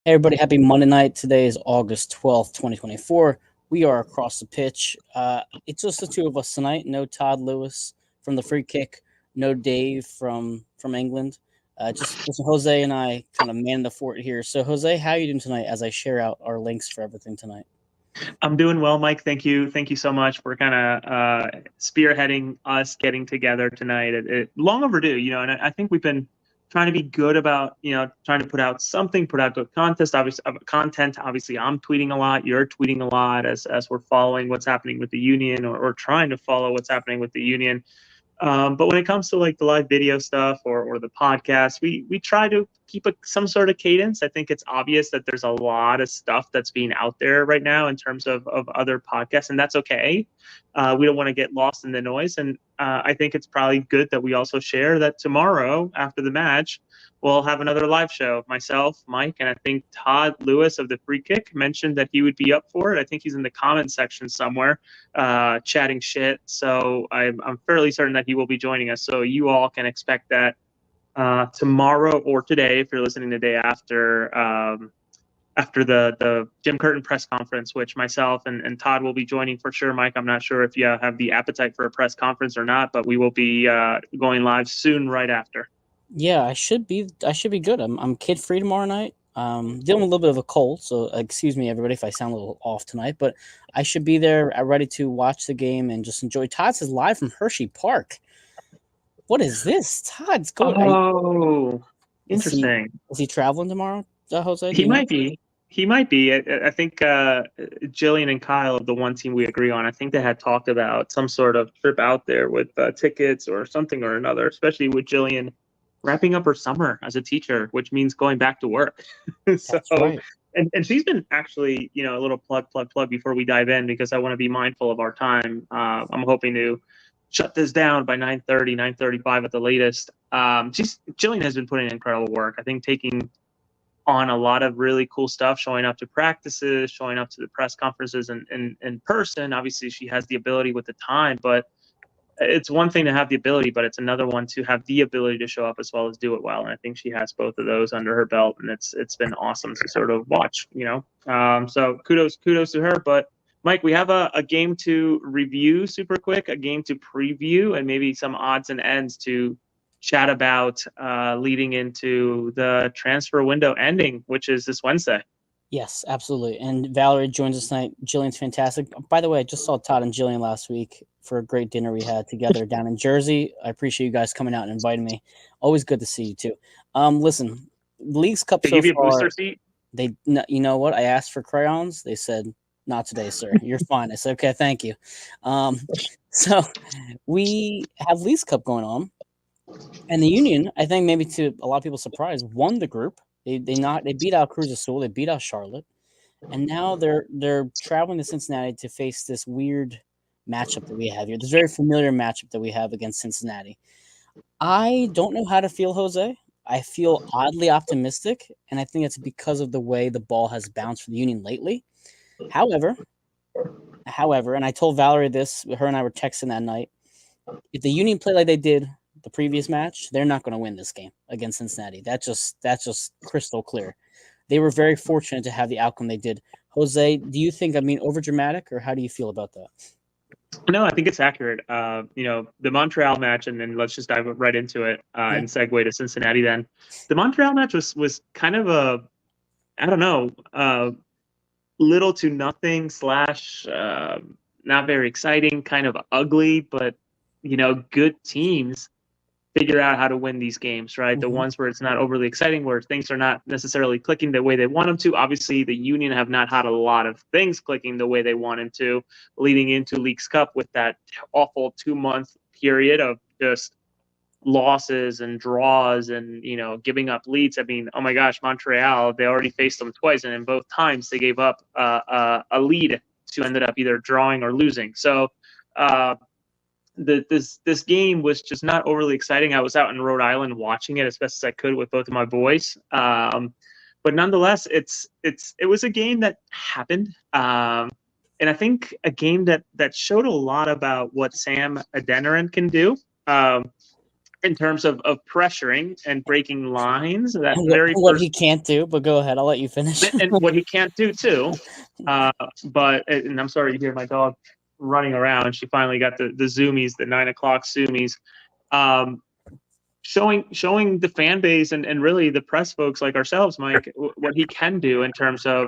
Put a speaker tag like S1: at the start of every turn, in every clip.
S1: Hey everybody, happy Monday night. Today is August 12th, 2024. We are across the pitch. It's just the two of us tonight. No Todd Lewis from the free kick, no Dave from England. Just Jose and I kind of man the fort here. So Jose, how are you doing tonight as I share out our links for everything tonight?
S2: I'm doing well, Mike. Thank you. Thank you so much for kind of spearheading us getting together tonight. Long overdue, and I think we've been trying to be good about, trying to put out something, put out good content. Obviously, I'm tweeting a lot. You're tweeting a lot as we're following what's happening with the union or trying to follow what's happening with the union. But when it comes to like the live video stuff or the podcast, we try to keep some sort of cadence. I think it's obvious that there's a lot of stuff that's being out there right now in terms of other podcasts, and that's okay. We don't want to get lost in the noise. And I think it's probably good that we also share that tomorrow after the match, we'll have another live show. Myself, Mike, and I think Todd Lewis of the Free Kick mentioned that he would be up for it. I think he's in the comment section somewhere chatting shit. So I'm fairly certain that he will be joining us. So you all can expect that tomorrow or today, if you're listening the day after the Jim Curtin press conference, which myself and Todd will be joining for sure. Mike, I'm not sure if you have the appetite for a press conference or not, but we will be going live soon right after.
S1: Yeah, I should be good. I'm kid free tomorrow night. Dealing with a little bit of a cold, so excuse me everybody if I sound a little off tonight, but I should be there ready to watch the game and just enjoy. Todd says live from Hershey Park. What is this? Todd's going.
S2: Oh,
S1: Is he
S2: interesting.
S1: traveling tomorrow, Jose? Do
S2: He
S1: you know?
S2: might be. He might be. I think Jillian and Kyle, the one team we agree on, I think they had talked about some sort of trip out there with tickets or something or another, especially with Jillian wrapping up her summer as a teacher, which means going back to work. So,
S1: That's right.
S2: and she's been actually, a little plug before we dive in, because I want to be mindful of our time. I'm hoping to shut this down by 9:30, 9:35 at the latest. Jillian has been putting in incredible work. I think taking on a lot of really cool stuff, showing up to practices, showing up to the press conferences in person. Obviously, she has the ability with the time, but it's one thing to have the ability, but it's another one to have the ability to show up as well as do it well. And I think she has both of those under her belt, and it's been awesome to sort of watch, So kudos to her. But Mike, we have a game to review super quick, a game to preview, and maybe some odds and ends to chat about leading into the transfer window ending, which is this Wednesday.
S1: Yes, absolutely. And Valerie joins us tonight. Jillian's fantastic. By the way, I just saw Todd and Jillian last week for a great dinner we had together down in Jersey. I appreciate you guys coming out and inviting me. Always good to see you too. Listen, League's Cup
S2: They
S1: so
S2: give you a booster
S1: far.
S2: seat.
S1: You know what? I asked for crayons. They said, "Not today, sir. You're fine." I said, "Okay, thank you." So we have League's Cup going on, and the Union, I think, maybe to a lot of people's surprise, won the group. They beat out Cruz Azul. They beat out Charlotte. And now they're traveling to Cincinnati to face this weird matchup that we have here. This very familiar matchup that we have against Cincinnati. I don't know how to feel, Jose. I feel oddly optimistic, and I think it's because of the way the ball has bounced for the Union lately. However, and I told Valerie this, her and I were texting that night. If the Union play like they did the previous match, they're not going to win this game against Cincinnati. That's just crystal clear. They were very fortunate to have the outcome they did. Jose, do you think I'm being over dramatic, or how do you feel about that?
S2: No, I think it's accurate. The Montreal match, and then let's just dive right into it and segue to Cincinnati. Then, the Montreal match was kind of I don't know, little to nothing slash not very exciting, kind of ugly, but good teams figure out how to win these games, right? The ones where it's not overly exciting, where things are not necessarily clicking the way they want them to. Obviously, the Union have not had a lot of things clicking the way they wanted to, leading into Leagues Cup with that awful 2-month period of just losses and draws and giving up leads. I mean, oh my gosh, Montreal, they already faced them twice, and in both times they gave up a lead to ended up either drawing or losing. So this game was just not overly exciting. I was out in Rhode Island watching it as best as I could with both of my boys. But nonetheless, it was a game that happened. And I think a game that showed a lot about what Sam Adeniran can do. in terms of pressuring and breaking lines. That
S1: And
S2: very
S1: what
S2: first,
S1: he can't do, but go ahead. I'll let you finish.
S2: and what he can't do too. And I'm sorry to hear my dog running around. She finally got the zoomies, the 9 o'clock zoomies. Um, showing the fan base and really the press folks like ourselves, Mike, what he can do in terms of,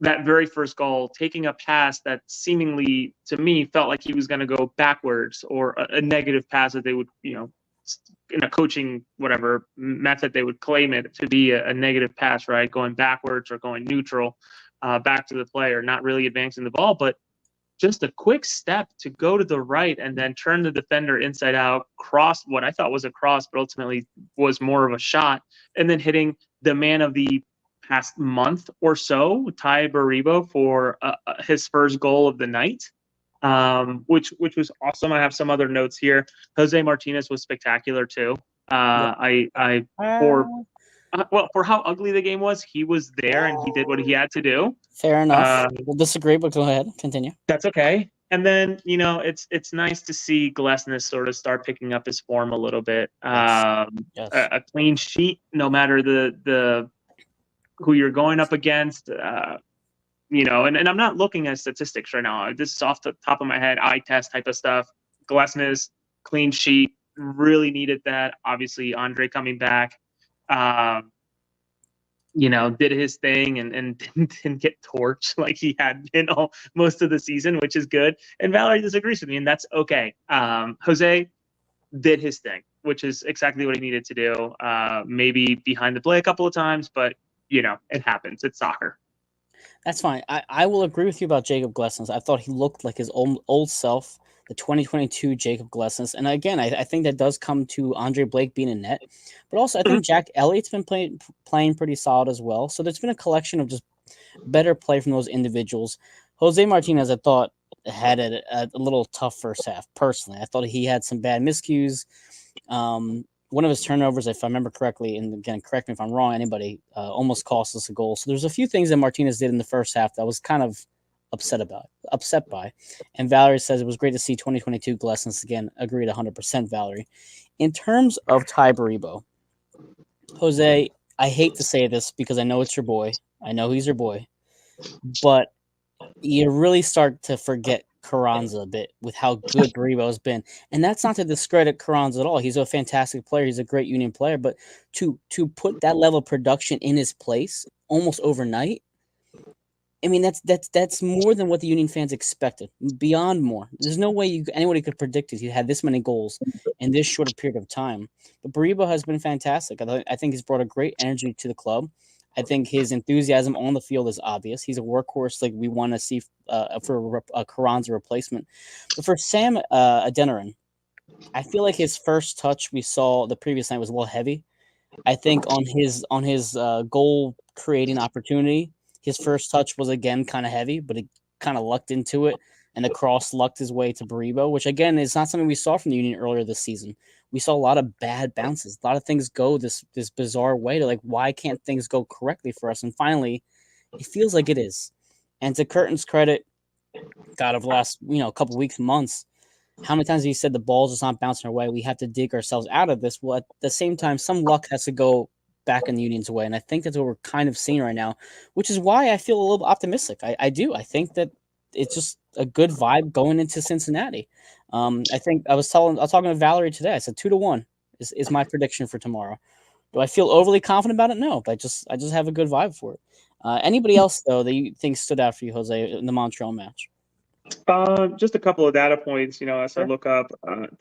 S2: that very first goal, taking a pass that seemingly to me felt like he was going to go backwards, or a negative pass that they would, in a coaching whatever method, they would claim it to be a negative pass, right? Going backwards or going neutral, back to the player, not really advancing the ball, but just a quick step to go to the right and then turn the defender inside out, cross what I thought was a cross, but ultimately was more of a shot, and then hitting the man of the past month or so, Ty Baribo, for his first goal of the night, which was awesome. I have some other notes here. Jose Martinez was spectacular too. For for how ugly the game was, he was there and he did what he had to do.
S1: Fair enough. We'll disagree, but go ahead. Continue.
S2: That's okay. And then, it's nice to see Glesnes sort of start picking up his form a little bit.
S1: Yes.
S2: A clean sheet, no matter the who you're going up against. And I'm not looking at statistics right now. This is off the top of my head, eye test type of stuff. Glesnes, clean sheet, really needed that. Obviously, Andre coming back. Did his thing and didn't get torched like he had been most of the season, which is good. And Valerie disagrees with me, and that's okay. Jose did his thing, which is exactly what he needed to do. Maybe behind the play a couple of times, but, it happens. It's soccer.
S1: That's fine. I will agree with you about Jacob Glesnes. I thought he looked like his old self, the 2022 Jacob Glesnes. And again, I think that does come to Andre Blake being in net. But also, I think Jack Elliott's been playing pretty solid as well. So there's been a collection of just better play from those individuals. Jose Martinez, I thought, had a little tough first half, personally. I thought he had some bad miscues. One of his turnovers, if I remember correctly, and again, correct me if I'm wrong, anybody, almost cost us a goal. So there's a few things that Martinez did in the first half that I was kind of upset by. And Valerie says it was great to see 2022 Glesnes again. Agreed 100%, Valerie. In terms of Ty Baribo, Jose, I hate to say this because I know it's your boy. I know he's your boy. But you really start to forget Carranza a bit with how good Baribo has been. And that's not to discredit Carranza at all. He's a fantastic player. He's a great Union player. But to put that level of production in his place almost overnight, I mean, that's more than what the Union fans expected. Beyond more. There's no way anybody could predict it. He had this many goals in this short a period of time. But Baribo has been fantastic. I think he's brought a great energy to the club. I think his enthusiasm on the field is obvious. He's a workhorse like we want to see for a Carranza replacement. But for Sam Adeniran, I feel like his first touch we saw the previous night was a little heavy. I think on his goal creating opportunity, his first touch was again kind of heavy, but it kind of lucked into it, and the cross lucked his way to Baribo, which again is not something we saw from the Union earlier this season. We saw a lot of bad bounces, a lot of things go this bizarre way to why can't things go correctly for us? And finally, it feels like it is. And to Curtin's credit, God, over the last couple weeks, months, how many times have you said the ball's just not bouncing our way? We have to dig ourselves out of this. Well, at the same time, some luck has to go back in the Union's way. And I think that's what we're kind of seeing right now, which is why I feel a little optimistic. I do. I think that it's just a good vibe going into Cincinnati. I think I was talking to Valerie today. I said 2-1 is my prediction for tomorrow. Do I feel overly confident about it? No, but I just have a good vibe for it. Anybody else though that you think stood out for you, Jose, in the Montreal match?
S2: Just a couple of data points, as
S1: Sure.
S2: I look up,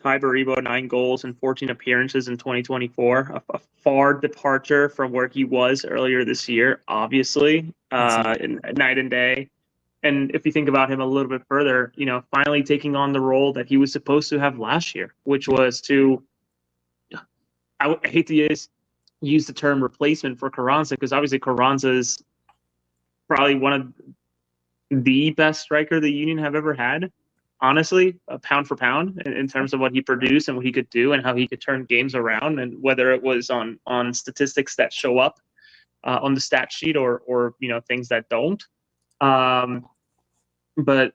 S2: Ty Baribo, 9 goals and 14 appearances in 2024, a far departure from where he was earlier this year, obviously, in night and day. And if you think about him a little bit further, finally taking on the role that he was supposed to have last year, which was I hate to use the term replacement for Carranza, because obviously Carranza is probably one of the best striker the Union have ever had, honestly, pound for pound, in terms of what he produced and what he could do and how he could turn games around, and whether it was on statistics that show up on the stat sheet or things that don't. But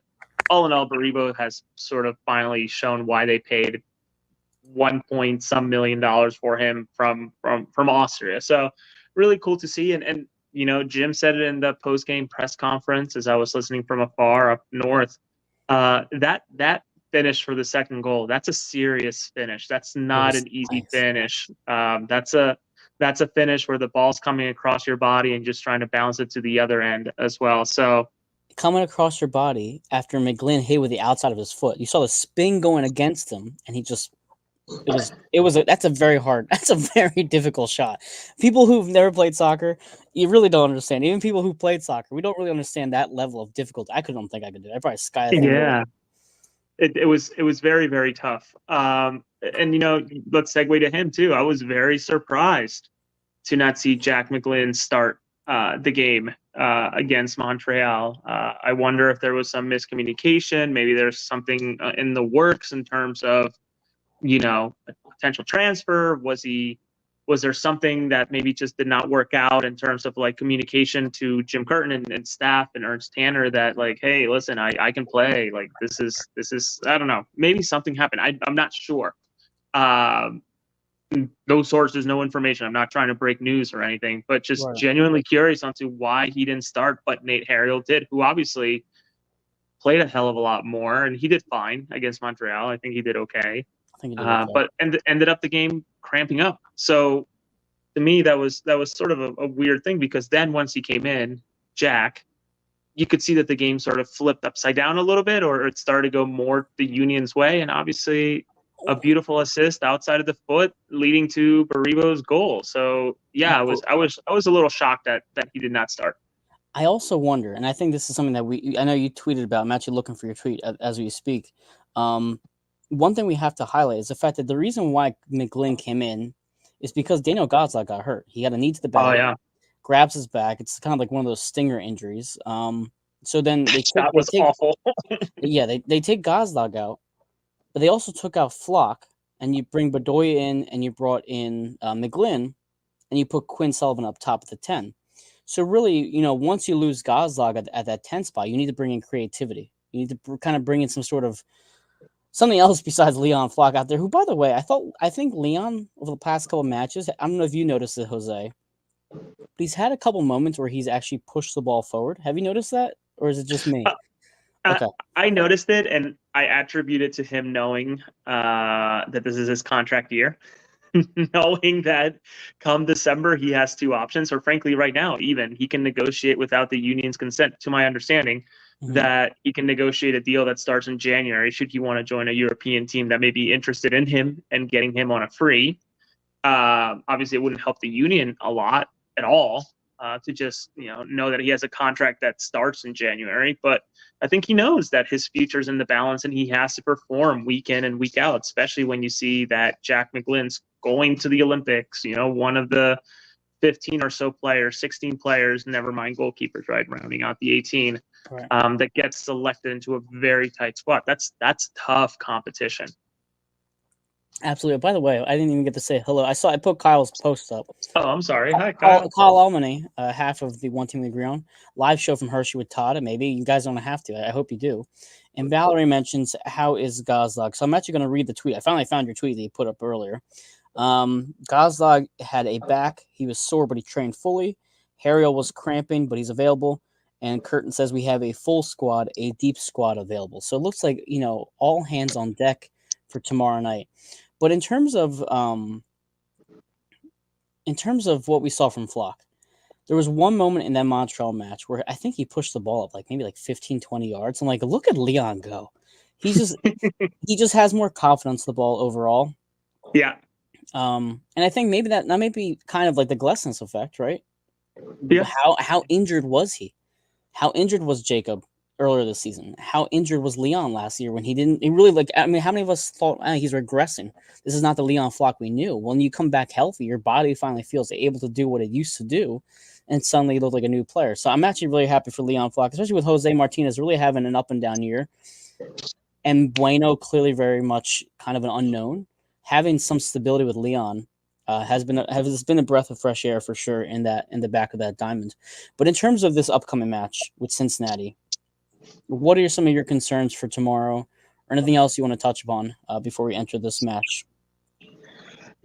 S2: all in all, Baribo has sort of finally shown why they paid 1 point some million for him from Austria. So really cool to see. And Jim said it in the post game press conference as I was listening from afar up north. That finish for the second goal, that's a serious finish. That's not an easy
S1: nice.
S2: finish. That's a finish where the ball's coming across your body and just trying to bounce it to the other end as well. So
S1: coming across your body after McGlynn hit with the outside of his foot. You saw the spin going against him, and he just that's a very difficult shot. People who've never played soccer, you really don't understand. Even people who played soccer, we don't really understand that level of difficulty. I don't think I could do it. I probably sky that thing.
S2: Yeah. It was very, very tough. And let's segue to him too. I was very surprised to not see Jack McGlynn start the game against Montreal. I wonder if there was some miscommunication. Maybe there's something in the works in terms of a potential transfer. Was there something that maybe just did not work out in terms of like communication to Jim Curtin and staff and Ernst Tanner that like, hey, listen, I can play. Like this is I don't know. Maybe something happened. I'm not sure. No sources, no information. I'm not trying to break news or anything, but just genuinely curious onto why he didn't start, but Nate Harriel did, who obviously played a hell of a lot more, and he did fine against Montreal. I think he did okay. But ended up the game cramping up. So to me, that was sort of a weird thing, because then once he came in, Jack, you could see that the game sort of flipped upside down a little bit, or it started to go more the Union's way. And obviously a beautiful assist outside of the foot leading to Baribo's goal. So yeah, I was a little shocked that he did not start.
S1: I also wonder, and I think this is something that I know you tweeted about. I'm actually looking for your tweet as we speak. One thing we have to highlight is the fact that the reason why McGlynn came in is because Daniel Goslar got hurt. He had a knee to the back.
S2: Oh yeah,
S1: grabs his back. It's kind of like one of those stinger injuries. So then
S2: awful.
S1: they take Goslar out, but they also took out Flock, and you bring Bedoya in, and you brought in McGlynn, and you put Quinn Sullivan up top of the 10. So really, once you lose Goslar at that 10 spot, you need to bring in creativity. You need to kind of bring in some sort of something else besides Leon Flock out there, who, by the way, I think Leon over the past couple matches, I don't know if you noticed it, Jose, but he's had a couple moments where he's actually pushed the ball forward. Have you noticed that, or is it just me?
S2: Okay. I noticed it, and I attribute it to him knowing that this is his contract year, knowing that come December he has two options, or frankly right now even he can negotiate without the Union's consent, to my understanding, that he can negotiate a deal that starts in January should he want to join a European team that may be interested in him and getting him on a free. Obviously, it wouldn't help the Union a lot at all to just know that he has a contract that starts in January. But I think he knows that his future's in the balance, and he has to perform week in and week out, especially when you see that Jack McGlynn's going to the Olympics. One of the 15 or so players, 16 players, never mind goalkeepers, right, rounding out the 18, that gets selected into a very tight squad. That's tough competition.
S1: Absolutely. By the way, I didn't even get to say hello. I put Kyle's post up.
S2: Oh, I'm sorry. Hi, Kyle.
S1: Kyle Almany, half of the One Team We Agree On live show from Hershey with Todd, and maybe you guys don't have to. I hope you do. And Valerie mentions, how is Goslar? So I'm actually going to read the tweet. I finally found your tweet that you put up earlier. Goslar had a back. He was sore, but he trained fully. Harriel was cramping, but he's available. And Curtin says we have a full squad, a deep squad available. So it looks like, all hands on deck for tomorrow night. But in terms of what we saw from Flock, there was one moment in that Montreal match where I think he pushed the ball up maybe 15, 20 yards. I'm like, look at Leon go. He just has more confidence in the ball overall.
S2: Yeah.
S1: And I think maybe that may be kind of like the Glesnes effect, right?
S2: Yeah.
S1: How injured was he? How injured was Jacob earlier this season? How injured was Leon last year when he really how many of us thought he's regressing? This is not the Leon Flock we knew. When you come back healthy, your body finally feels able to do what it used to do, and suddenly you look like a new player. So I'm actually really happy for Leon Flock, especially with Jose Martinez really having an up and down year. And Bueno clearly very much kind of an unknown. Having some stability with Leon has been a breath of fresh air for sure in the back of that diamond. But in terms of this upcoming match with Cincinnati, what are some of your concerns for tomorrow, or anything else you want to touch upon before we enter this match?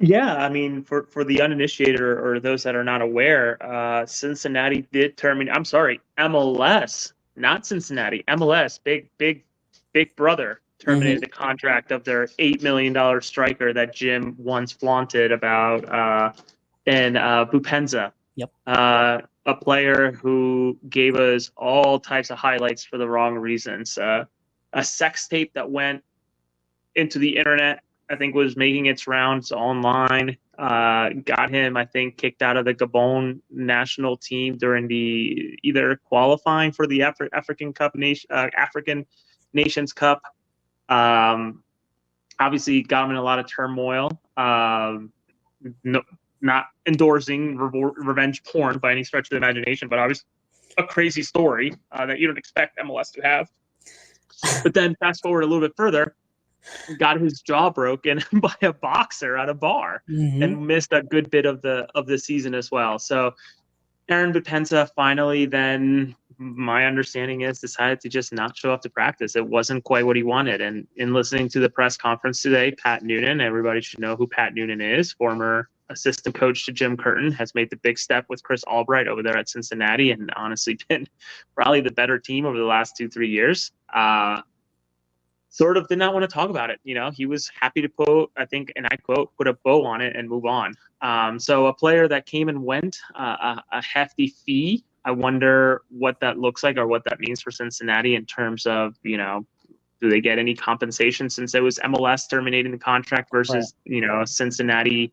S2: Yeah, I mean, for the uninitiated or those that are not aware, Cincinnati did terminate. I'm sorry, MLS, not Cincinnati. MLS, big brother, terminated
S1: Mm-hmm.
S2: the contract of their $8 million striker that Jim once flaunted about, in Bupenza,
S1: Yep.
S2: a player who gave us all types of highlights for the wrong reasons. A sex tape that went into the internet, I think was making its rounds online. Got him, I think, kicked out of the Gabon national team during the either qualifying for the African Nations Cup. Um, Obviously, got him in a lot of turmoil. No, not endorsing revenge porn by any stretch of the imagination, but obviously a crazy story that you don't expect MLS to have. But then fast forward a little bit further, got his jaw broken by a boxer at a bar
S1: Mm-hmm.
S2: and missed a good bit of the season as well. So Aaron Bupensa finally then, my understanding is, decided to just not show up to practice. It wasn't quite what he wanted. And in listening to the press conference today, Pat Noonan, everybody should know who Pat Noonan is, former assistant coach to Jim Curtin, has made the big step with Chris Albright over there at Cincinnati and honestly been probably the better team over the last 2-3 years. Sort of did not want to talk about it. You know, he was happy to put, I think, and I quote, put a bow on it and move on. So a player that came and went, a hefty fee. I wonder what that looks like or what that means for Cincinnati in terms of, you know, do they get any compensation since it was MLS terminating the contract
S1: Right.
S2: versus, you know, Cincinnati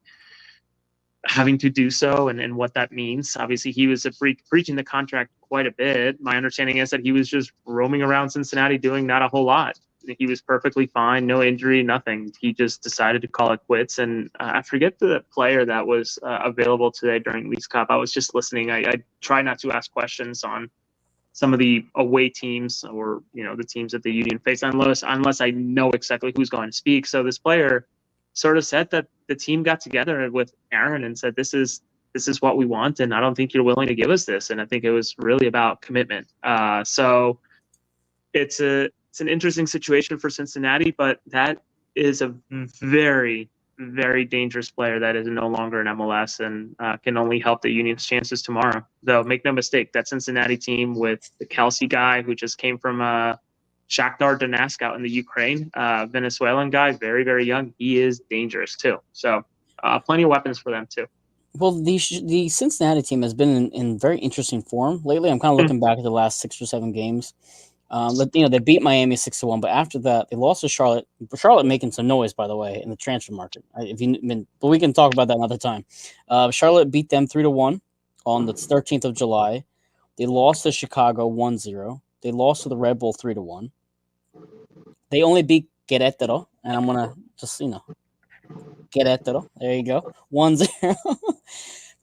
S2: having to do so and what that means. Obviously, he was breaching the contract quite a bit. My understanding is that he was just roaming around Cincinnati doing not a whole lot. He was perfectly fine, no injury, nothing. He just decided to call it quits. And I forget the player that was available today during Leagues Cup. I was just listening. I try not to ask questions on some of the away teams or, you know, the teams that the Union face unless I know exactly who's going to speak. So this player sort of said that the team got together with Aaron and said, this is what we want, and I don't think you're willing to give us this. And I think it was really about commitment. So it's an interesting situation for Cincinnati, but that is a very, very dangerous player that is no longer in MLS and can only help the Union's chances tomorrow. Though, make no mistake, that Cincinnati team with the Kelsey guy who just came from Shakhtar Donetsk out in the Ukraine, Venezuelan guy, very, very young. He is dangerous too. So plenty of weapons for them too.
S1: Well, the Cincinnati team has been in very interesting form lately. I'm kind of looking back at the last 6 or 7 games. You know, they beat Miami 6-1, but after that, they lost to Charlotte. Charlotte making some noise, by the way, in the transfer market. But we can talk about that another time. Charlotte beat them 3-1 on the 13th of July. They lost to Chicago 1-0. They lost to the Red Bull 3-1. They only beat Querétaro, and I'm gonna just Querétaro. There you go, 1-0.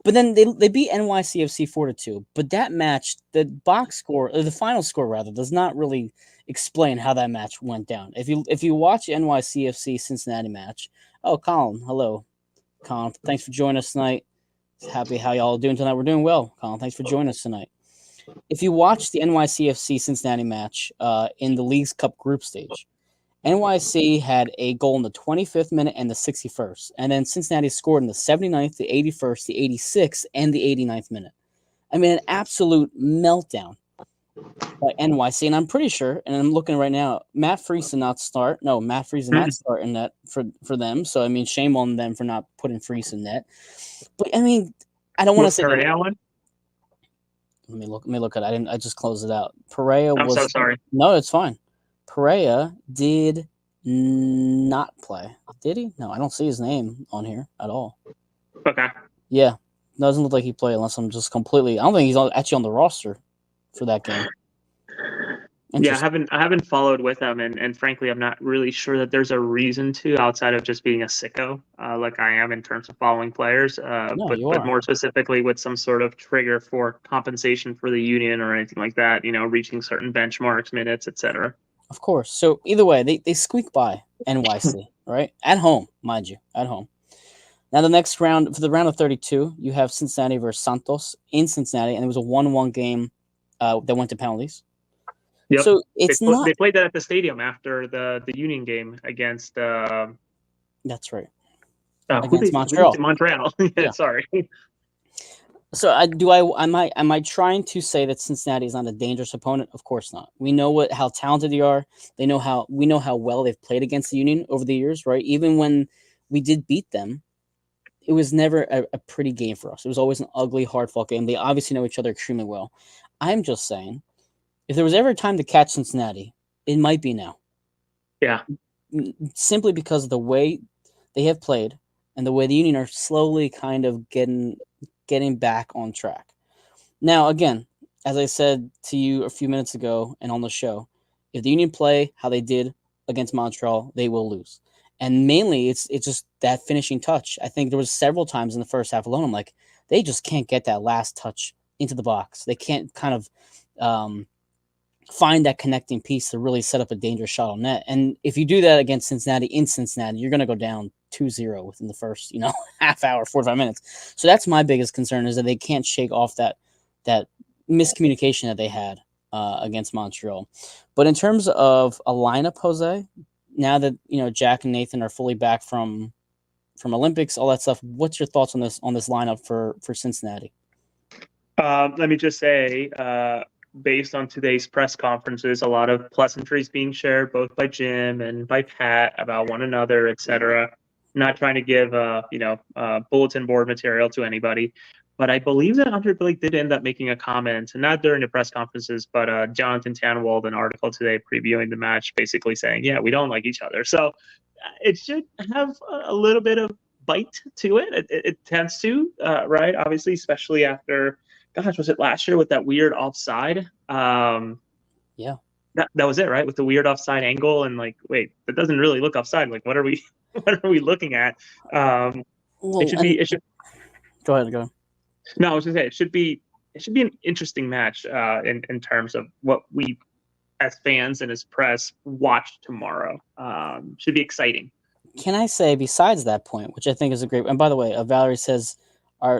S1: But then they beat NYCFC 4-2. But that match, the box score, or the final score rather, does not really explain how that match went down. If you watch NYCFC Cincinnati match, oh Colin, hello, Colin, thanks for joining us tonight. Happy how y'all doing tonight. We're doing well, Colin. Thanks for joining us tonight. If you watch the NYCFC Cincinnati match in the League's Cup group stage, NYC had a goal in the 25th minute and the 61st. And then Cincinnati scored in the 79th, the 81st, the 86th, and the 89th minute. I mean, an absolute meltdown by NYC. And I'm pretty sure, and I'm looking right now, Matt Freese did not start. No, Matt Freese did not start in net for them. So, I mean, shame on them for not putting Freese in net. But, I mean, I don't want to say that.
S2: One?
S1: Let me look at it. I just closed it out. Perea
S2: I'm
S1: was.
S2: so sorry.
S1: No, it's fine. Perea did not play. Did he? No, I don't see his name on here at all.
S2: Okay.
S1: Yeah, doesn't look like he played unless I'm just completely. I don't think he's actually on the roster for that game.
S2: Yeah, I haven't followed with them, and frankly, I'm not really sure that there's a reason to outside of just being a sicko, like I am in terms of following players.
S1: No,
S2: But
S1: you are.
S2: more specifically with some sort of trigger for compensation for the union or anything like that. You know, reaching certain benchmarks, minutes, etc.
S1: Of course. So either way, they squeak by NYC, right? At home, mind you, at home. Now the next round, for the round of 32, you have Cincinnati versus Santos in Cincinnati, and it was a 1-1 game that went to penalties.
S2: Yep.
S1: So it's not.
S2: They played that at the stadium after the Union game against.
S1: That's right. against
S2: Who did
S1: Montreal.
S2: Montreal?
S1: Yeah.
S2: Sorry.
S1: So am I trying to say that Cincinnati is not a dangerous opponent? Of course not. We know how talented they are. We know how well they've played against the Union over the years, right? Even when we did beat them, it was never a pretty game for us. It was always an ugly, hard fought game. They obviously know each other extremely well. I'm just saying, if there was ever a time to catch Cincinnati, it might be now.
S2: Yeah.
S1: Simply because of the way they have played and the way the Union are slowly kind of getting back on track. Now, again, as I said to you a few minutes ago and on the show, if the Union play how they did against Montreal, they will lose. And mainly, it's just that finishing touch. I think there was several times in the first half alone. I'm like, they just can't get that last touch into the box. They can't kind of find that connecting piece to really set up a dangerous shot on net. And if you do that against Cincinnati in Cincinnati, you're going to go down 2-0 within the first, half hour, 45 minutes. So that's my biggest concern, is that they can't shake off that miscommunication that they had against Montreal. But in terms of a lineup, Jose, now that Jack and Nathan are fully back from Olympics, all that stuff, what's your thoughts on this lineup for Cincinnati?
S2: Let me just say, based on today's press conferences, a lot of pleasantries being shared both by Jim and by Pat about one another, etc. Not trying to give bulletin board material to anybody, but I believe that Andre Blake did end up making a comment, and not during the press conferences, but Jonathan Tannenwald, an article today previewing the match, basically saying, yeah, we don't like each other. So it should have a little bit of bite to it. It tends to, right? Obviously, especially after, gosh, was it last year with that weird offside?
S1: Yeah.
S2: That was it, right? With the weird offside angle, and like, wait, that doesn't really look offside. Like, what are we looking at? It should be. It should.
S1: Go ahead.
S2: No, I was gonna say it should be an interesting match in terms of what we as fans and as press watch tomorrow. Should be exciting.
S1: Can I say, besides that point, which I think is a great, and by the way, Valerie says,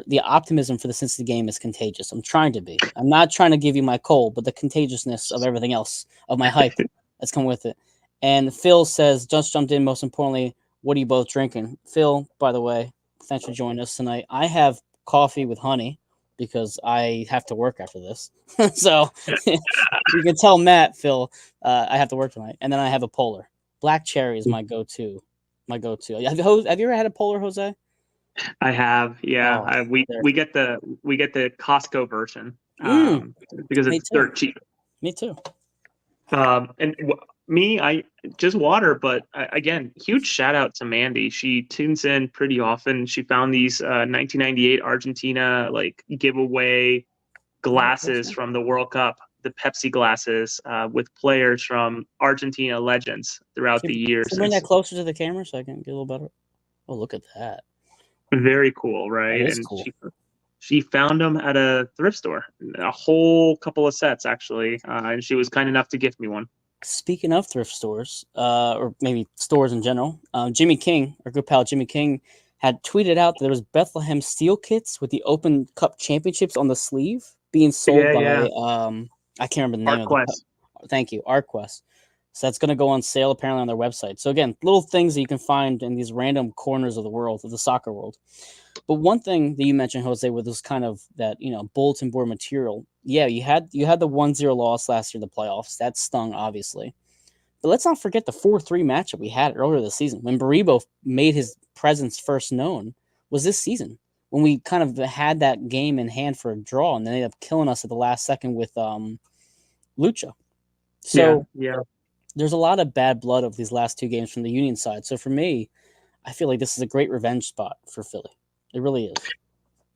S1: the optimism for the Cincinnati game is contagious. I'm trying to be. I'm not trying to give you my cold, but the contagiousness of everything else, of my hype that's come with it. And Phil says, just jumped in, most importantly, what are you both drinking? Phil, by the way, thanks for joining us tonight. I have coffee with honey because I have to work after this. So you can tell Matt, Phil, I have to work tonight. And then I have a Polar. Black cherry is my go-to. Have you ever had a Polar, Jose?
S2: I have, yeah.
S1: Oh,
S2: we get the Costco version because it's dirt cheap.
S1: Me too.
S2: I just water, but again, huge shout out to Mandy. She tunes in pretty often. She found these 1998 Argentina like giveaway glasses from the World Cup, the Pepsi glasses with players from Argentina legends throughout the years.
S1: Can you bring that closer to the camera so I can get a little better? Oh, look at that.
S2: Very cool, right?
S1: That is
S2: and
S1: cool.
S2: She found them at a thrift store, a whole couple of sets actually, and she was kind enough to gift me one.
S1: Speaking of thrift stores, or maybe stores in general, Jimmy King, our good pal Jimmy King, had tweeted out that there was Bethlehem steel kits with the Open Cup championships on the sleeve being sold by I can't remember the name of the. Thank you, ArtQuest. So that's going to go on sale apparently on their website. So again, little things that you can find in these random corners of the world, of the soccer world. But one thing that you mentioned, Jose, with this kind of that bulletin board material, yeah, you had the 1-0 loss last year in the playoffs. That stung, obviously. But let's not forget the 4-3 matchup we had earlier this season when Baribo made his presence first known. Was this season when we kind of had that game in hand for a draw, and they ended up killing us at the last second with Lucha. So
S2: yeah.
S1: There's a lot of bad blood of these last two games from the Union side. So for me, I feel like this is a great revenge spot for Philly. It really is.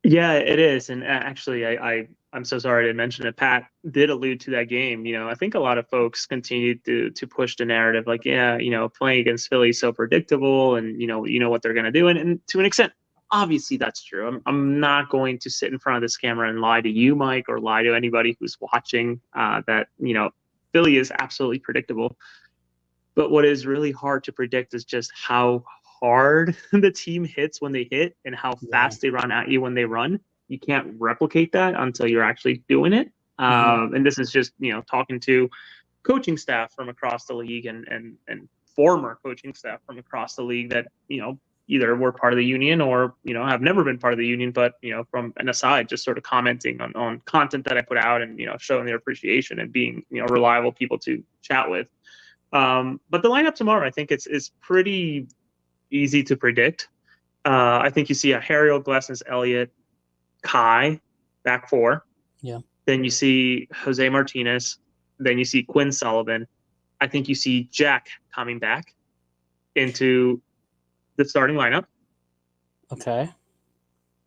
S2: Yeah, it is. And actually, I'm so sorry to mention it. Pat did allude to that game. I think a lot of folks continue to push the narrative like, yeah, playing against Philly is so predictable, and you know what they're going to do. And to an extent, obviously that's true. I'm not going to sit in front of this camera and lie to you, Mike, or lie to anybody who's watching that Philly is absolutely predictable. But what is really hard to predict is just how hard the team hits when they hit and how fast they run at you when they run. You can't replicate that until you're actually doing it. And this is just, talking to coaching staff from across the league and former coaching staff from across the league that, either were part of the union or, have never been part of the union, but, from an aside, just sort of commenting on content that I put out and, showing their appreciation and being, reliable people to chat with. But the lineup tomorrow, I think is pretty easy to predict. I think you see a Harriel, Glessens, Elliott, Kai, back four.
S1: Yeah.
S2: Then you see Jose Martinez. Then you see Quinn Sullivan. I think you see Jack coming back into the starting lineup.
S1: Okay.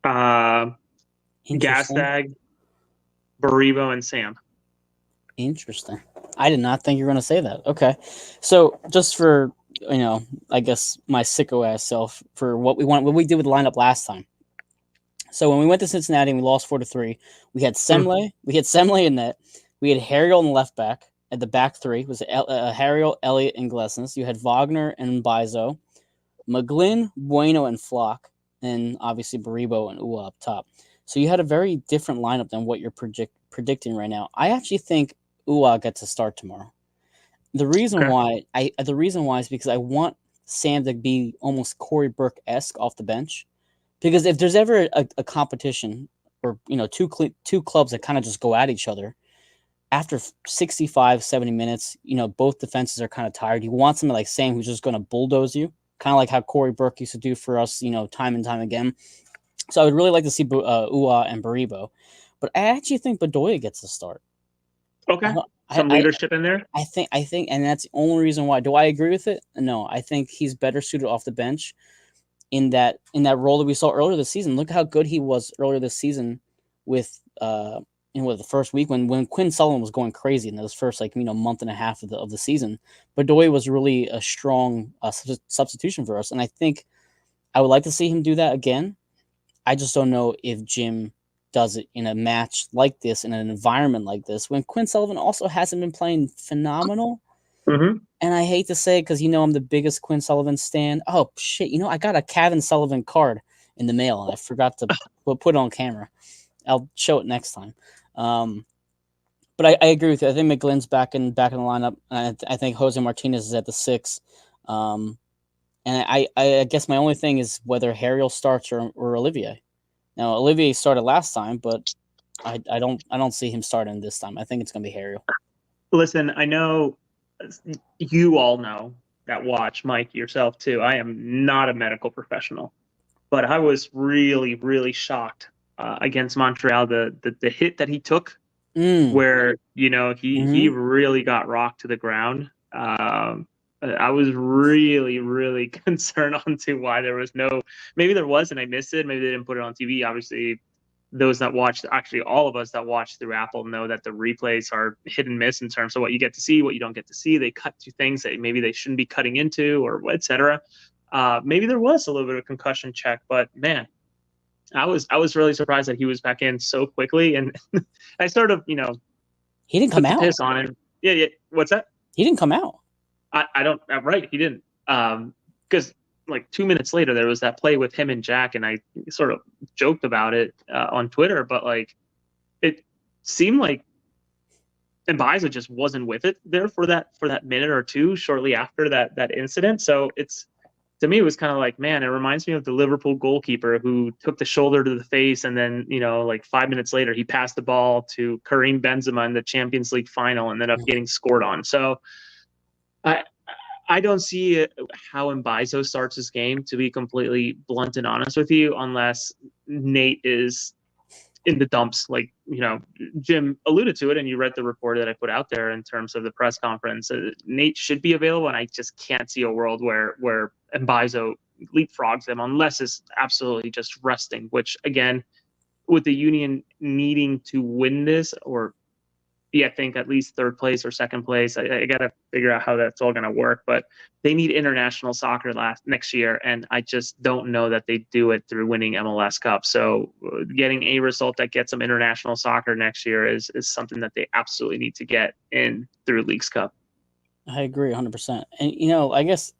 S2: Gastag, Baribo, and Sam.
S1: Interesting. I did not think you were going to say that. Okay. So just for, I guess my sicko ass self for what we did with the lineup last time. So when we went to Cincinnati and we lost 4-3, we had Semle. We had Semle in net. We had Harriel in the left back. At the back three was Harriel, Elliott, and Glessens. You had Wagner and Bizo, McGlynn, Bueno, and Flock, and obviously Baribo and Ua up top. So you had a very different lineup than what you're predicting right now. I actually think Ua gets to start tomorrow. The reason why is because I want Sam to be almost Corey Burke-esque off the bench. Because if there's ever a competition or two clubs that kind of just go at each other, after 65, 70 minutes, both defenses are kind of tired. You want something like Sam who's just going to bulldoze you, kind of like how Corey Burke used to do for us, time and time again. So I would really like to see Ua and Baribo. But I actually think Bedoya gets the start.
S2: Okay. Some leadership in there?
S1: I think, and that's the only reason why. Do I agree with it? No, I think he's better suited off the bench in that role that we saw earlier this season. Look how good he was earlier this season with the first week when Quinn Sullivan was going crazy in those first month and a half of the season. Bedoya was really a strong substitution for us, and I think I would like to see him do that again. I just don't know if Jim does it in a match like this, in an environment like this, when Quinn Sullivan also hasn't been playing phenomenal.
S2: Mm-hmm.
S1: And I hate to say it because I'm the biggest Quinn Sullivan stan. Oh, shit. I got a Kevin Sullivan card in the mail, and I forgot to put it on camera. I'll show it next time. But I agree with you. I think McGlynn's back in the lineup. I think Jose Martinez is at the 6. And I guess my only thing is whether Harriel starts or Olivier. Now, Olivier started last time, but I don't see him starting this time. I think it's going to be Harriel.
S2: Listen, I know you all know that watch, Mike, yourself too. I am not a medical professional, but I was really, really shocked against Montreal. The hit that he took, where he really got rocked to the ground. I was really, really concerned onto why there was maybe there was and I missed it. Maybe they didn't put it on TV. Obviously, those that watched, actually all of us that watch through Apple know that the replays are hit and miss in terms of what you get to see, what you don't get to see. They cut to things that maybe they shouldn't be cutting into, or etc. Maybe there was a little bit of a concussion check, but man, I was really surprised that he was back in so quickly, and I sort of
S1: he didn't come out.
S2: Piss on him. Yeah. What's that?
S1: He didn't come out.
S2: I don't. Right, he didn't. Because like 2 minutes later, there was that play with him and Jack, and I sort of joked about it on Twitter, but like it seemed like Mbaizo just wasn't with it there for that minute or two shortly after that incident. So to me, it was kind of like, man, it reminds me of the Liverpool goalkeeper who took the shoulder to the face, and then, like 5 minutes later, he passed the ball to Karim Benzema in the Champions League final and ended up getting scored on. So I don't see how Mbaizo starts this game, to be completely blunt and honest with you, unless Nate is in the dumps. Like, Jim alluded to it, and you read the report that I put out there in terms of the press conference. Nate should be available, and I just can't see a world where Mbaizo leapfrogs them unless it's absolutely just resting, which, again, with the Union needing to win this, or I think at least third place or second place. I got to figure out how that's all going to work, but they need international soccer next year, and I just don't know that they do it through winning MLS Cup. So getting a result that gets them international soccer next year is something that they absolutely need to get in through Leagues Cup.
S1: I agree 100%. And, I guess,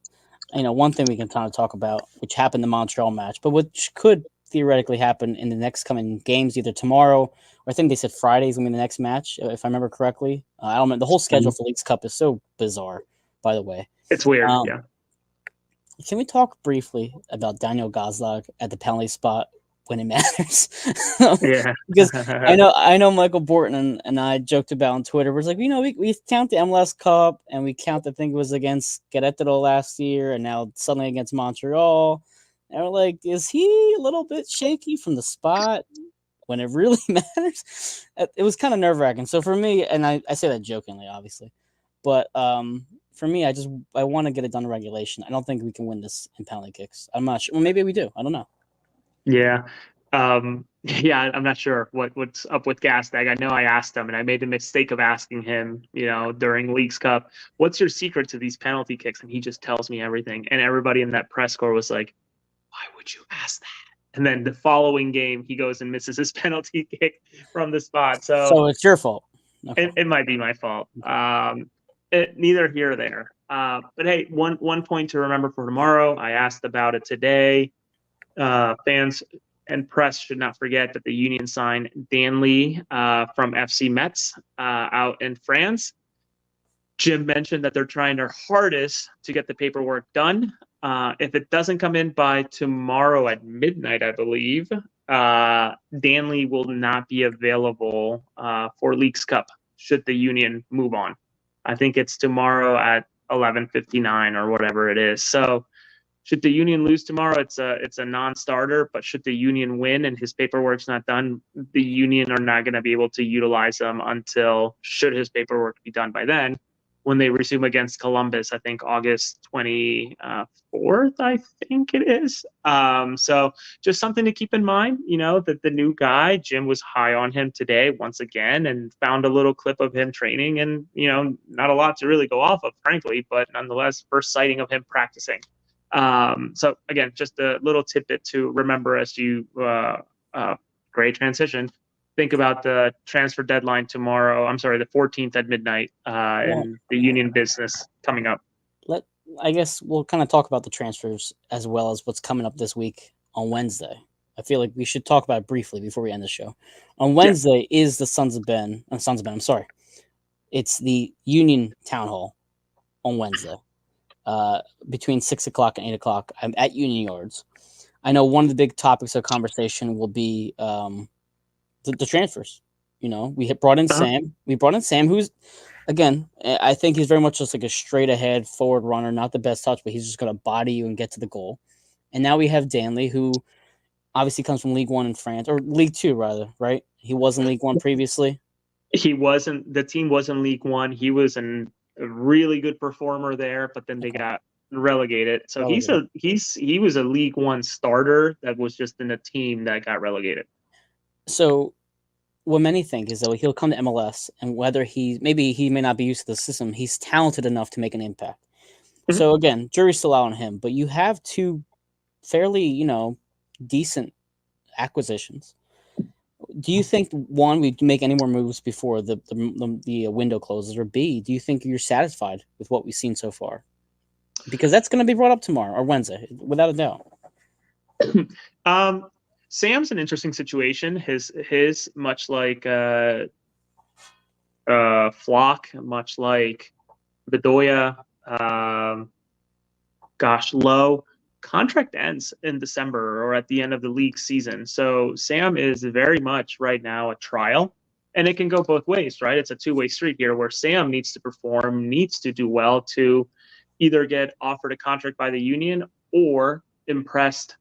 S1: one thing we can kind of talk about, which happened in the Montreal match, but which could theoretically happen in the next coming games, either tomorrow, or I think they said Friday is going to be the next match, if I remember correctly. I don't know. The whole schedule for Leagues Cup is so bizarre, by the way.
S2: It's weird, yeah.
S1: Can we talk briefly about Daniel Gazdag at the penalty spot when it matters?
S2: Yeah.
S1: Because I know Michael Borton and I joked about on Twitter. We're like, we count the MLS Cup and we count, I think it was against Querétaro last year, and now suddenly against Montreal. And we're like, is he a little bit shaky from the spot when it really matters? It was kind of nerve wracking. So for me, and I say that jokingly, obviously, but for me, I want to get it done in regulation. I don't think we can win this in penalty kicks. I'm not sure. Well, maybe we do. I don't know.
S2: Yeah. Yeah, I'm not sure what's up with Gastag. I know I asked him, and I made the mistake of asking him, during Leagues Cup, what's your secret to these penalty kicks? And he just tells me everything. And everybody in that press corps was like, why would you ask that? And then the following game, he goes and misses his penalty kick from the spot. So
S1: it's your fault. Okay.
S2: it might be my fault. Neither here or there. But hey, one point to remember for tomorrow. I asked about it today. Fans and press should not forget that the Union signed Danley from FC Metz out in France. Jim mentioned that they're trying their hardest to get the paperwork done. If it doesn't come in by tomorrow at midnight, I believe, Danley will not be available for Leagues Cup should the Union move on. I think it's tomorrow at 11:59 or whatever it is. So should the Union lose tomorrow, it's a non-starter. But should the Union win and his paperwork's not done, the Union are not going to be able to utilize him until, should his paperwork be done by then, when they resume against Columbus, I think August 24th, I think it is. So just something to keep in mind, that the new guy, Jim was high on him today once again, and found a little clip of him training, and, not a lot to really go off of, frankly, but nonetheless, first sighting of him practicing. So again, just a little tidbit to remember as you great transition. Think about the transfer deadline tomorrow. I'm sorry, the 14th at midnight, and the Union business coming up.
S1: I guess we'll kind of talk about the transfers as well as what's coming up this week on Wednesday. I feel like we should talk about it briefly before we end the show. On Wednesday is the Sons of Ben. I'm sorry. It's the Union Town Hall on Wednesday. Between 6 o'clock and 8 o'clock. I'm at Union Yards. I know one of the big topics of conversation will be the transfers. We brought in Sam. We brought in Sam, who's, again, I think he's very much just like a straight ahead forward runner, not the best touch, but he's just going to body you and get to the goal. And now we have Danley, who obviously comes from League One in France, or League Two rather, right? He was in League One previously.
S2: He wasn't. The team was in League One. He was a really good performer there, but then they got relegated. So he was a League One starter that was just in a team that got relegated.
S1: So what many think is that he'll come to MLS, and whether he may not be used to the system, he's talented enough to make an impact. Mm-hmm. So again, jury's still out on him, but you have two fairly, decent acquisitions. Do you think, one, we'd make any more moves before the window closes, or B, do you think you're satisfied with what we've seen so far? Because that's going to be brought up tomorrow or Wednesday, without a doubt.
S2: Sam's an interesting situation. His much like Flock, much like Bedoya, Lowe, contract ends in December or at the end of the league season. So Sam is very much right now a trial, and it can go both ways, right? It's a two-way street here where Sam needs to perform, needs to do well to either get offered a contract by the Union or impressed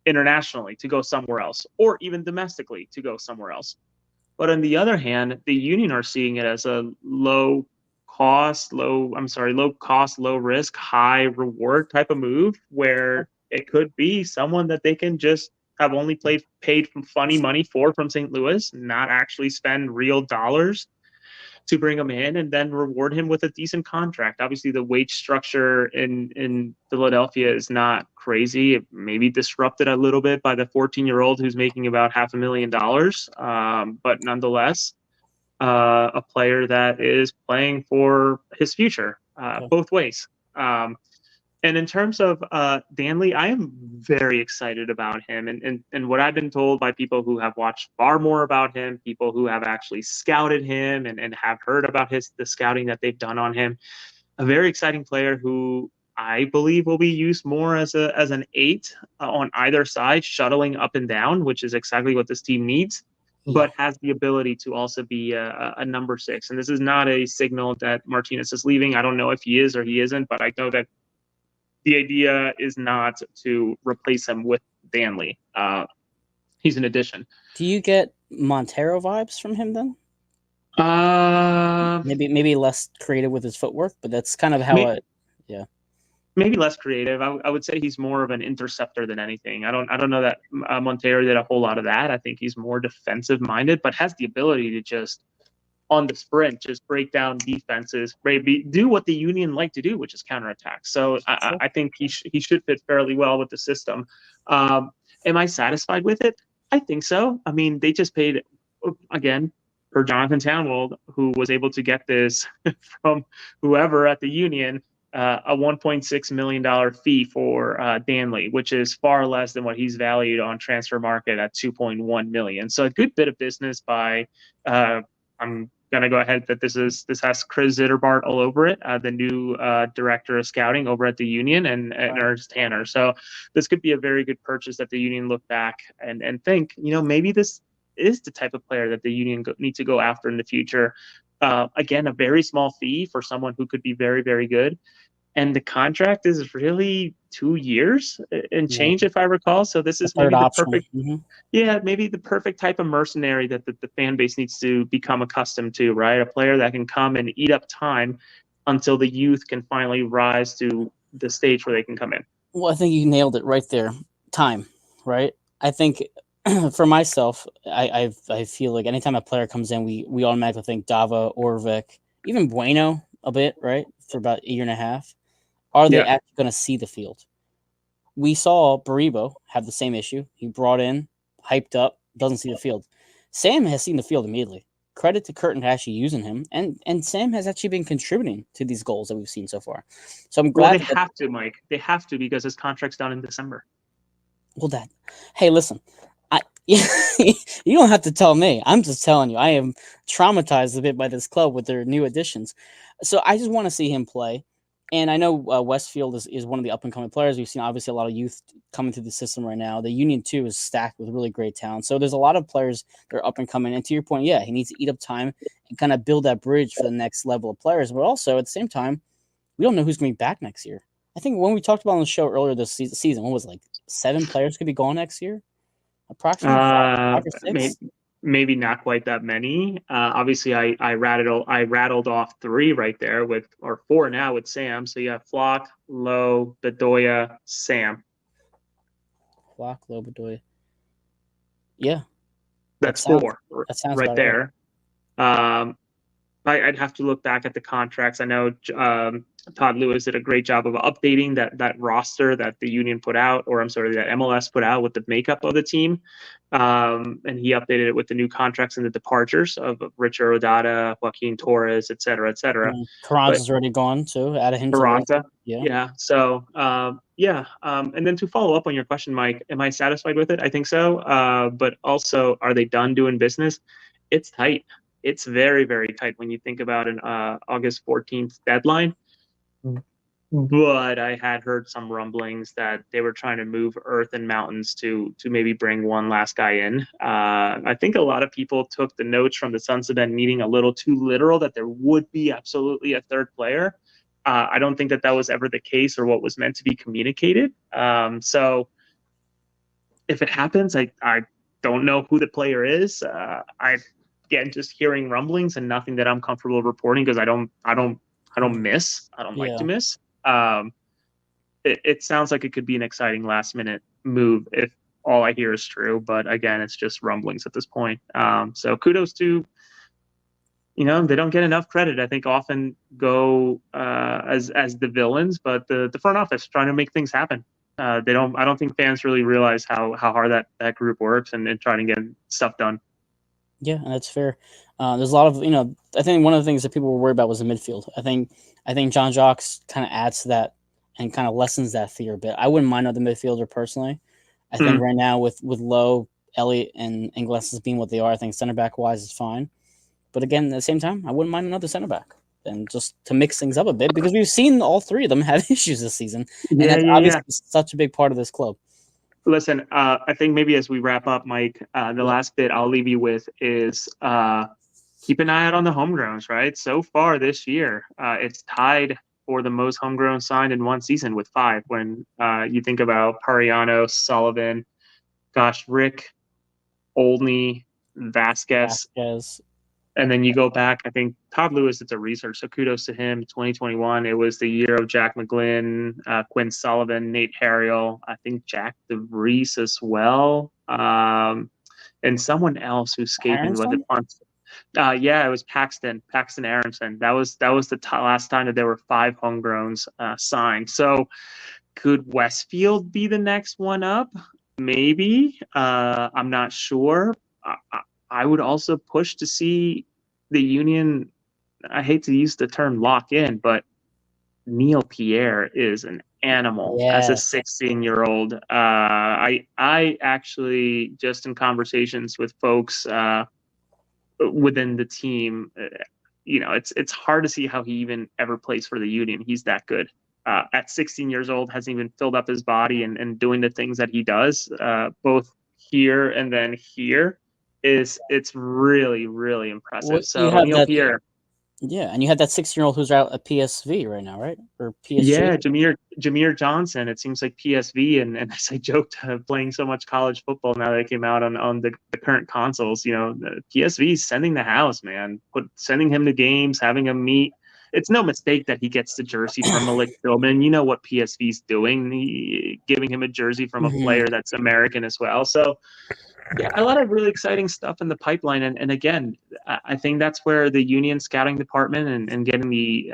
S2: internationally to go somewhere else, or even domestically to go somewhere else. But on the other hand, the Union are seeing it as a low cost, low risk, high reward type of move, where it could be someone that they can just have only paid funny money from St. Louis, not actually spend real dollars to bring him in, and then reward him with a decent contract. Obviously, the wage structure in Philadelphia is not crazy. It may be disrupted a little bit by the 14-year-old who's making about $500,000, but nonetheless, a player that is playing for his future both ways. And in terms of Danley, I am very excited about him. And what I've been told by people who have watched far more about him, people who have actually scouted him and have heard about the scouting that they've done on him, a very exciting player who I believe will be used more as an 8 on either side, shuttling up and down, which is exactly what this team needs,
S1: Yeah.
S2: but has the ability to also be a number 6. And this is not a signal that Martinez is leaving. I don't know if he is or he isn't, but I know that the idea is not to replace him with Danley. He's an addition.
S1: Do you get Montero vibes from him then?
S2: Uh,
S1: Maybe less creative with his footwork, but that's kind of how
S2: may,
S1: it. Yeah.
S2: maybe less creative. I would say he's more of an interceptor than anything. I don't know that Montero did a whole lot of that. I think he's more defensive minded, but has the ability to just on the sprint, just break down defenses, maybe do what the Union like to do, which is counterattack. So
S1: Sure.
S2: I think he should fit fairly well with the system. Am I satisfied with it? I think so. I mean, they just paid, again, for Jonathan Townwald, who was able to get this from whoever at the Union, a $1.6 million fee for Danley, which is far less than what he's valued on transfer market at $2.1 million. So a good bit of business by I'm gonna go ahead that this has Chris Zitterbart all over it, the new director of scouting over at the Union, and Ernst Tanner. So this could be a very good purchase that the Union look back and think, maybe this is the type of player that the Union need to go after in the future. Again, a very small fee for someone who could be very, very good. And the contract is really 2 years and
S1: Yeah.
S2: change, if I recall. So this is
S1: Third
S2: maybe the
S1: option.
S2: perfect,
S1: Mm-hmm.
S2: yeah, maybe the perfect type of mercenary that the fan base needs to become accustomed to, right? A player that can come and eat up time until the youth can finally rise to the stage where they can come in.
S1: Well, I think you nailed it right there. Time, right? I think for myself, I feel like anytime a player comes in, we automatically think Dava, Orvik, even Bueno a bit, right? For about a year and a half. Are they
S2: Yeah.
S1: actually going to see the field? We saw Baribo have the same issue. He brought in, hyped up, doesn't see the field. Sam has seen the field immediately. Credit to Curtin for actually using him, and Sam has actually been contributing to these goals that we've seen so far. So I'm
S2: Well,
S1: glad
S2: they
S1: that.
S2: have to, Mike. They have to because his contract's done in December.
S1: Well, that. Hey, listen, you don't have to tell me. I'm just telling you. I am traumatized a bit by this club with their new additions. So I just want to see him play. And I know Westfield is one of the up and coming players. We've seen obviously a lot of youth coming through the system right now. The Union too is stacked with really great talent. So there's a lot of players that are up and coming. And to your point, yeah, he needs to eat up time and kind of build that bridge for the next level of players. But also at the same time, we don't know who's going to be back next year. I think when we talked about on the show earlier this season, what was it, like 7 players could be gone next year? Approximately five or six.
S2: Maybe not quite that many. Obviously, I rattled off 3 right there or 4 now with Sam. So you have Flock, Lowe, Bedoya, Sam.
S1: Flock, Lobadoy. Yeah,
S2: That's
S1: sounds
S2: 4
S1: that sounds
S2: right
S1: about right.
S2: there. I'd have to look back at the contracts. I know Todd Lewis did a great job of updating that roster that the Union put out, or I'm sorry, that MLS put out with the makeup of the team. And he updated it with the new contracts and the departures of Richard Odata, Joaquin Torres, et cetera, et cetera.
S1: Carranza
S2: But
S1: is already gone too. Added him to the list.
S2: Peralta,
S1: Yeah.
S2: yeah. So, yeah. And then to follow up on your question, Mike, am I satisfied with it? I think so. But also, are they done doing business? It's tight. It's very, very tight when you think about an August 14th deadline. But I had heard some rumblings that they were trying to move Earth and Mountains to maybe bring one last guy in. I think a lot of people took the notes from the Sons of Ben meeting a little too literal that there would be absolutely a third player. I don't think that was ever the case or what was meant to be communicated. So if it happens, I don't know who the player is. Again, just hearing rumblings and nothing that I'm comfortable reporting because I don't miss. I don't like to miss. It sounds like it could be an exciting last minute move if all I hear is true. But again, it's just rumblings at this point. So kudos to, they don't get enough credit. I think often go as the villains, but the front office trying to make things happen. I don't think fans really realize how hard that group works and trying to get stuff done.
S1: Yeah, that's fair. There's a lot of I think one of the things that people were worried about was the midfield. I think John Jacques kind of adds to that and kind of lessens that fear a bit. I wouldn't mind another midfielder personally. I think right now with Lowe, Elliott, and Iglesias being what they are, I think center back wise is fine. But again, at the same time, I wouldn't mind another center back. and just to mix things up a bit because we've seen all three of them have issues this season, and
S2: Yeah,
S1: that's
S2: yeah, yeah.
S1: obviously such a big part of this club.
S2: Listen, I think maybe as we wrap up, Mike, the
S1: Yeah.
S2: last bit I'll leave you with is keep an eye out on the homegrowns, right? So far this year, it's tied for the most homegrown signed in one season with 5. When you think about Pariano, Sullivan, gosh, Rick, Olney, Vasquez,
S1: Vasquez.
S2: and then you go back, I think Todd Lewis, it's a research, so kudos to him. 2021, it was the year of Jack McGlynn, Quinn Sullivan, Nate Harriel, I think Jack DeVries as well, and someone else who's escaping. Was it
S1: Aronson?
S2: on? Yeah, it was Paxton Aronson. That was the last time that there were 5 homegrowns signed. So could Westfield be the next one up? Maybe. I'm not sure. I would also push to see the Union. I hate to use the term lock in, but Neil Pierre is an animal as a
S1: Yes.
S2: 16-year-old. I actually, just in conversations with folks within the team, it's hard to see how he even ever plays for the Union. He's that good. At 16 years old, hasn't even filled up his body and doing the things that he does, both here and then here, it's really, really impressive.
S1: What you
S2: So
S1: have
S2: Neil
S1: that?
S2: Pierre,
S1: Yeah, and you have that 16-year-old who's out at PSV right now, right? Or PSG?
S2: yeah, Jameer Johnson. It seems like PSV, and as I joked, playing so much college football now that it came out on the current consoles. PSV is sending the house, man. Sending him to games, having him meet. It's no mistake that he gets the jersey from Malik Tillman. You know what PSV's doing, giving him a jersey from a
S1: Mhm.
S2: player that's American as well. So yeah, a lot of really exciting stuff in the pipeline. And again, I think that's where the Union scouting department and getting the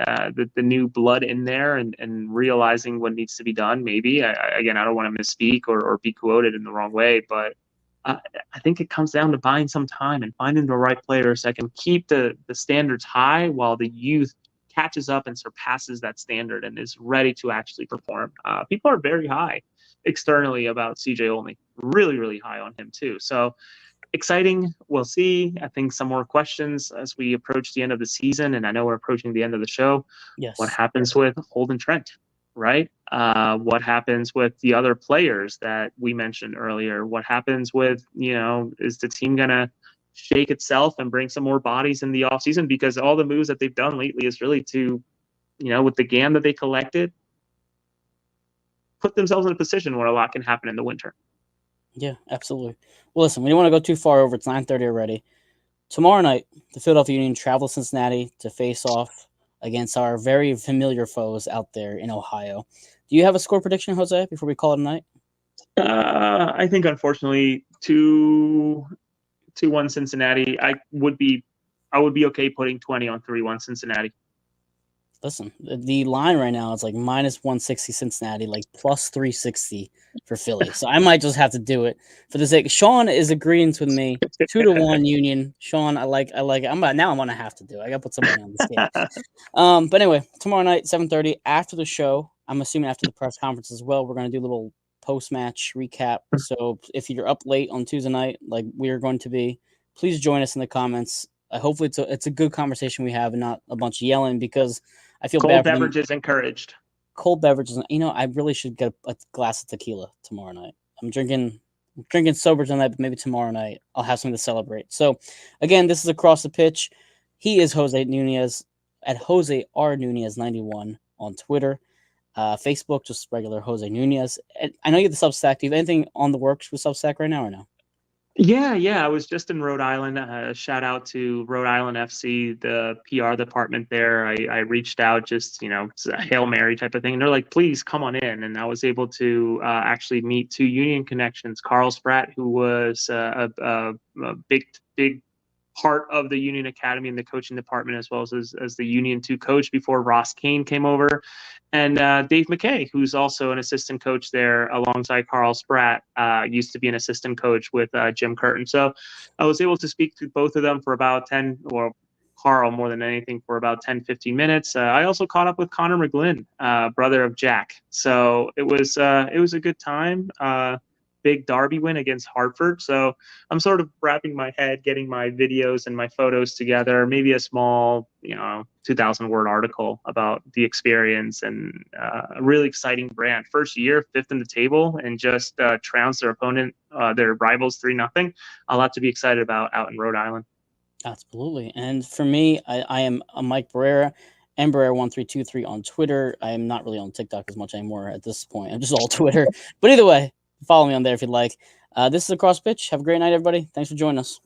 S2: new blood in there and realizing what needs to be done. Maybe again, I don't want to misspeak or be quoted in the wrong way, but I think it comes down to buying some time and finding the right players that can keep the standards high while the youth catches up and surpasses that standard and is ready to actually perform. People are very high externally about CJ Olney, really, really high on him too. So exciting. We'll see. I think some more questions as we approach the end of the season, and I know we're approaching the end of the show. What
S1: Yes.
S2: happens with Holden Trent, right? What happens with the other players that we mentioned earlier? What happens with, is the team going to shake itself and bring some more bodies in the offseason? Because all the moves that they've done lately is really to, with the GAM that they collected, put themselves in a position where a lot can happen in the winter.
S1: Yeah, absolutely. Well, listen, we don't want to go too far over. It's 9:30 already. Tomorrow night, the Philadelphia Union travel to Cincinnati to face off against our very familiar foes out there in Ohio. Do you have a score prediction, Jose, before we call it a night?
S2: I think, unfortunately, 2-1 Cincinnati. I would be okay putting 20 on 3-1 Cincinnati.
S1: Listen, the line right now is like minus 160 Cincinnati, like plus 360 for Philly. So I might just have to do it for the sake. Sean is agreeing with me. 2-1 Union. Sean, I like it. I'm gonna have to do it. I gotta put some money on this game. But anyway, tomorrow night, 7:30, after the show, I'm assuming after the press conference as well, we're gonna do a little post-match recap. So if you're up late on Tuesday night, like we're going to be, please join us in the comments. Hopefully it's a good conversation we have and not a bunch of yelling because I feel
S2: Cold
S1: bad for them.
S2: beverages encouraged.
S1: Cold beverages. I really should get a glass of tequila tomorrow night. I'm drinking sober tonight, but maybe tomorrow night I'll have something to celebrate. So, again, this is Across the Pitch. He is Jose Nunez at Jose R Nunez 91 on Twitter, Facebook, just regular Jose Nunez. And I know you have the Substack. Do you have anything on the works with Substack right now or no?
S2: Yeah. I was just in Rhode Island. Shout out to Rhode Island FC, the PR department there. I reached out, just it's a Hail Mary type of thing, and they're like, "Please come on in." And I was able to actually meet 2 Union connections. Carl Spratt, who was a big part of the Union Academy and the coaching department, as well as the Union 2 coach before Ross Kane came over. And Dave McKay, who's also an assistant coach there alongside Carl Spratt, used to be an assistant coach with Jim Curtin. So I was able to speak to both of them for about 10, or Carl more than anything, for about 10, 15 minutes. I also caught up with Connor McGlynn, brother of Jack. So it was a good time. big derby win against Hartford. So I'm sort of wrapping my head, getting my videos and my photos together, maybe a small, 2,000-word article about the experience, and a really exciting brand. First year, fifth in the table, and just trounced their opponent, their rivals 3-0. A lot to be excited about out in Rhode Island.
S1: Absolutely. And for me, I am a Mike Barrera, Barrera1323 on Twitter. I am not really on TikTok as much anymore at this point. I'm just all Twitter. But either way, follow me on there if you'd like. This is Across Pitch. Have a great night, everybody. Thanks for joining us.